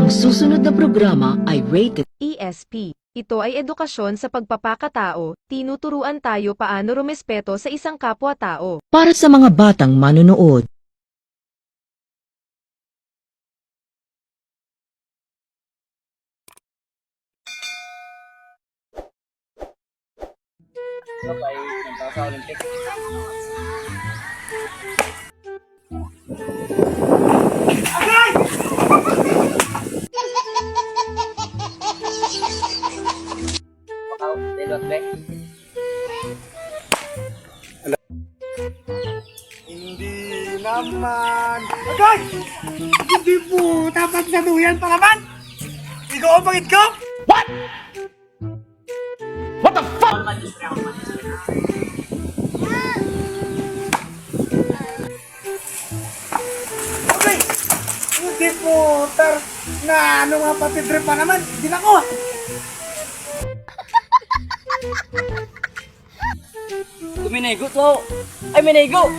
Ang susunod na programa ay rated ESP. Ito ay edukasyon sa pagpapakatao, tinuturuan tayo paano rumespeto sa isang kapwa-tao. para sa mga batang manonood. Sabay punta sa Olympic. Hindi naman. Agay! Hindi po dapat sa duyan pa naman. Ikaw ang pangit ko? Okay. Hindi po na ano mga patidre pa naman. Hindi na ko. Tuminigo to. Ay, minigo.